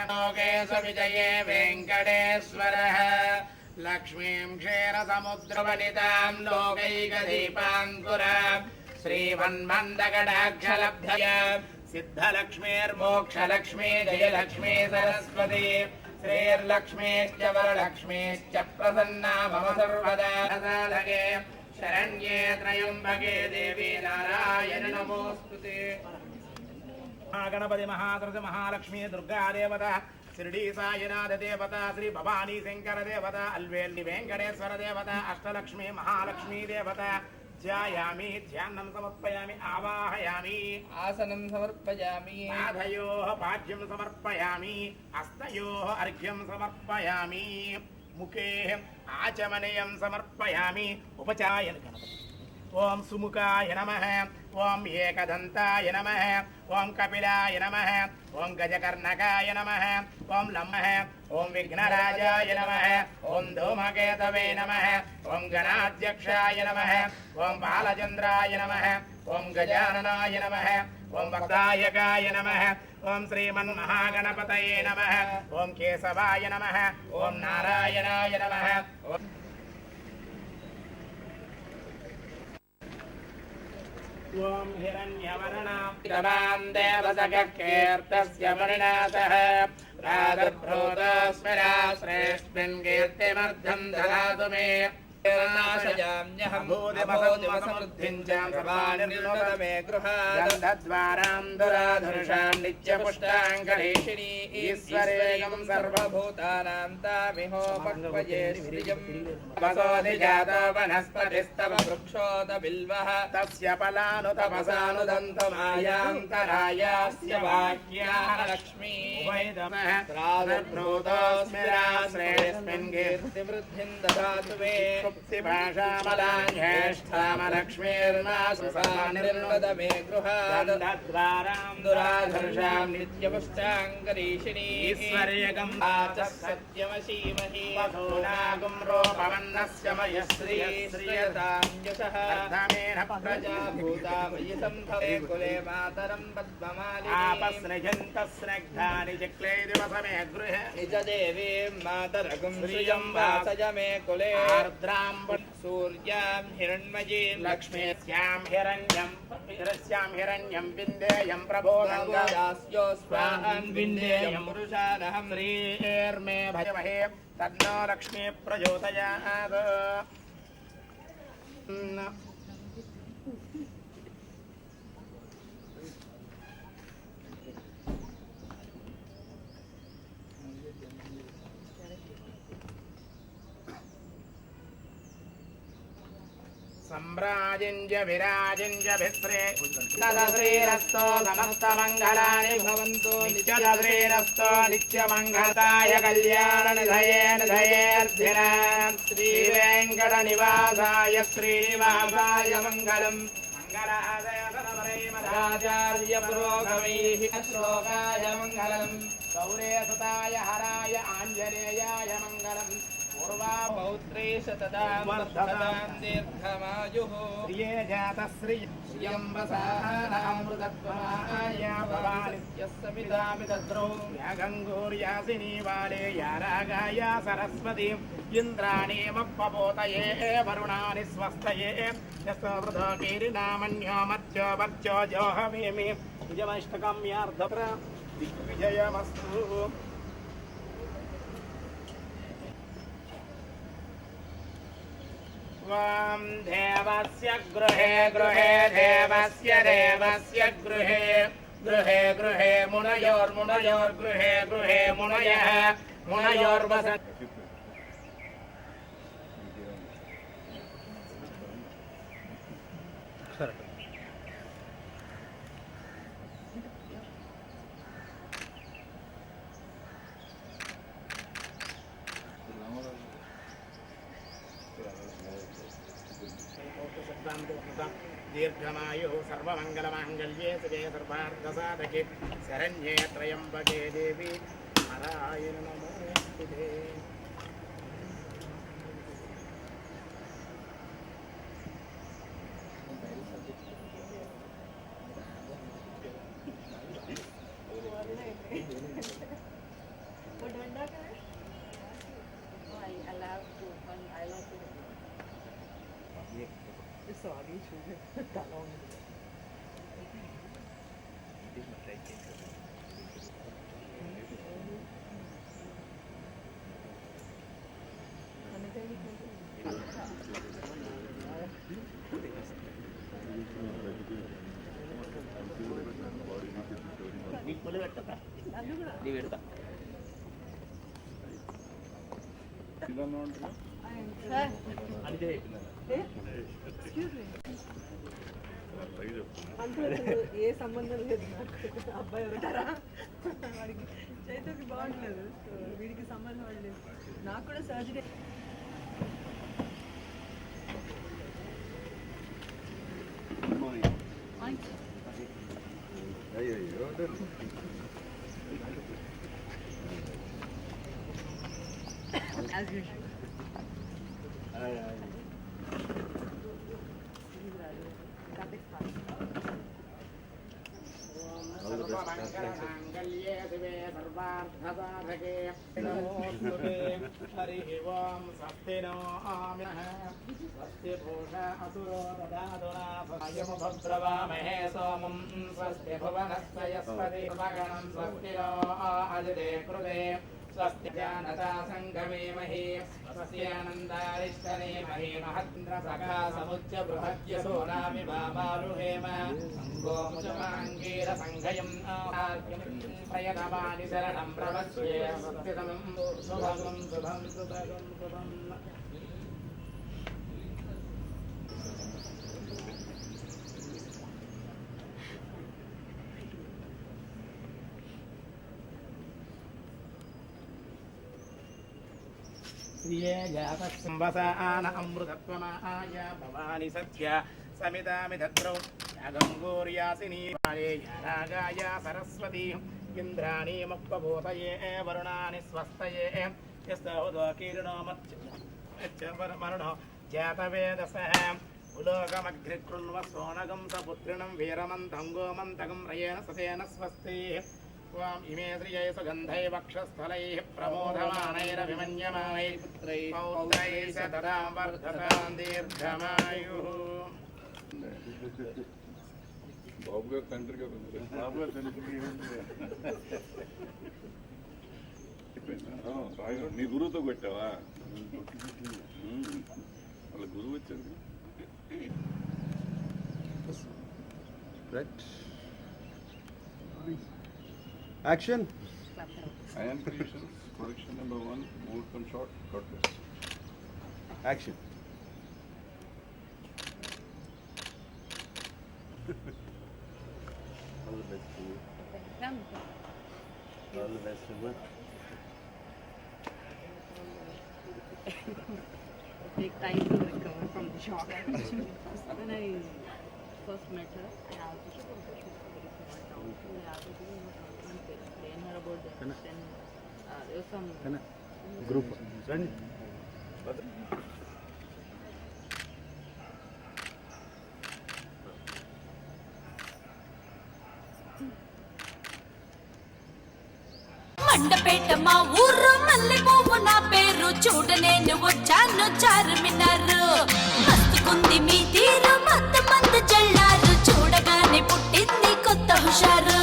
लोकेश विजये वेङ्कटेश्वरः लक्ष्मीं क्षीरसमुद्रवनितां लोकैकदीपाङ्कुरां श्रीमन्मन्दकटाक्षलब्धय सिद्धलक्ष्मीर्मोक्षलक्ष्मी जयलक्ष्मी सरस्वती श्रीर्लक्ष्मीश्च वरलक्ष्मीश्च प्रसन्ना मम सर्वदा शरण्ये त्र्यम्बके देवी नारायण नमोस्तुते। गणपति महासरस्वती महालक्ष्मी दुर्गा देवता शिरडी साईनाथ देवता श्री भवानी शंकर देवता अल्वेल्ली वेंकटेश्वर देवता अष्टलक्ष्मी महालक्ष्मी देवता ध्यायामि ध्यानं समर्पयामि आवाहयामि आसनं समर्पयामि पादयोः पाद्यं समर्पयामि हस्तयोः अर्घ्यं समर्पयामि मुखे आचमनीयं समर्पयामि उपचायन गणपति। ओम सुमुखाय नमः ओम एकदंताय नमः ओम कपिलाय नमः ओम गजकर्णकाय नमः ओम लम्मः ओम विघ्नराजाय नमः ओम धूमकेतवे नमः ओम गणाध्यक्षाय नमः ओम बालचंद्राय नमः ओम गजाननाय नमः ओम वक्तायकाय नमः ओम श्रीमन्महागणपतये नमः ओम केशवाय नमः ओम नारायणाय नमः ओम हिरण्यवर्णां देवसखकीर्तस्य वर्णातः राजभ्रोतस्मिराश्रेष्मिन् कीर्तिमर्धं ददातु मे मे गृहाद्वारां दुराधुषां नित्यपुष्टाङ्करीषिणी ईश्वरेयं सर्वभूतानां तामिहोपक्वये श्रियं वसोऽधिजातो वनस्पतिस्तव वृक्षोत बिल्वः तस्य फलानुतपसानुदन्तमायान्तरायास्य वाक्याः लक्ष्मी वैदमः प्रादुर्भूतोऽस्मिराश्रेष्मिन् कीर्तिवृद्धिं ददातु मे निर्वद मे गृहाद्वारां दुराधर्षां नित्यपुष्टाङ्करीषिणी ईश्वर्यगं सत्यमशीमहि वधूनागं रोपवन्नस्य मयश्रियतां यशः अर्धमेन प्रजाभूता मयि सम्भवे कुले मातरं पद्ममालिनी आपस्नृजन्तस्नग्धानि चिक्ले दिवसमे गृहे निजदेवीं मातरगं श्रियं वासय मे कुले सूर्यां हिरण्मयीं लक्ष्मीस्यां हिरण्यं विन्देयं प्रबोधङ्गास्यो स्वाहान् विन्देयं पुरुषानहं श्रीर्मे भजमहे तन्नो लक्ष्मी प्रचोदयात्। सम्राजिञ्ज विराजिञ्ज भित्रे तदश्रीरस्तो समस्तमङ्गलानि भवन्तु नित्यश्रीरस्तो नित्यमङ्गलताय कल्याणनिधये निधयेऽर्थिनां श्रीवेङ्कटनिवासाय श्रीनिवासाय मङ्गलम् मङ्गलादय सरवरैमदाचार्य पुरोगमैः श्लोकाय मङ्गलम् गौरेसुताय हराय आञ्जनेयाय मङ्गलम् पौत्रे शतदा वर्धतां दीर्घमायुः प्रिये जातः श्रियं वसानामृतत्वमाय भवानित्यस्समिदामिदद्रौ यागङ्गूर्यासिनी वाले या रागाया सरस्वती इन्द्राणीमप्पपोतये वरुणानि स्वस्तये यस्तवृधो कीरिनामन्यो मत्यो वर्चो जोहवेमि विजयमष्टकम्यार्धप्र दिग्विजयमस्तु। वां देवस्य गृहे गृहे देवस्य देवस्य गृहे गृहे गृहे मुनयोर्मुनयोर्गृहे गृहे मुनयः मुनयोर्वसन् दीर्घमायुः सर्वमङ्गलमाङ्गल्ये शिवे सर्वार्थसाधके शरण्ये त्र्यम्बके देवी नारायण नमोस्तुते। సారీ చూడు తల ఉంది ఏ సంబంధం లేదు నాకు అబ్బాయి ఎవరుంటారా వాడికి చైతోకి బాగుండలేదు వీడికి సంబంధం లేదు నాకు కూడా సర్జరీ as usual. सर्वमङ्गलमाङ्गल्ये शिवे सर्वार्थसाधके नमोऽस्तुते हरिः ओं स्वस्ति नो आमिनः स्वस्ति पूषा असुरो ददातुना स्वयमुपब्रवामहे सोमं स्वस्ति भुवनस्य यस्पति भगणं स्वस्ति नो अजते कृते स्वस्ति जानता सङ्गमेमहि स्वस्यानन्दारिष्टनेमहि महन्द्रसखा समुच्च बृहद्यसो नामि वामारुहेम गोमुचमाङ्गीरसङ्घयम् प्रयतमानि शरणं प्रवस्ये स्वस्तितमं शुभं शुभं शुभं शुभम् संवसान अमृतत्वमाय भवानि सत्य समितामिधद्रौ यागङ्गोर्यासिनी रागाय सरस्वती इन्द्राणी मुक्तभूतये वरुणानि स्वस्तये यस्तौदकीर्णो मरुणो जातवेदसः उलोकमग्रिकृण्व सोनगं सपुत्रिणं वीरमन्तं गोमन्तकं रयेण सतेन स्वस्ति त्वाम् इमे श्रियै सुगन्धैः वक्षस्थलैः प्रमोदमानैरभिमन्यमानैः पौत्रैः स तदा वर्धतां दीर्घमायुः బాబుగా తండ్రిగా నీ గురువుతో కొట్టావా వాళ్ళ గురువు వచ్చాడు Action. Iron Creations, production number 1, Muhurtam shot, God bless. Action. All the best to you. All the best to you. Take time to recover from the shock. When I first met her, I asked her about that. Then there was some Group. Run. Mandapeta మా ఊరు మల్లె పువ్వు నా పేరు చూడ నేను వచ్చాను చార్మినారు మస్తుకుంది మీ తీరు మంద మంద జల్లారు చూడగానే పుట్టింది కొత్త హుషారు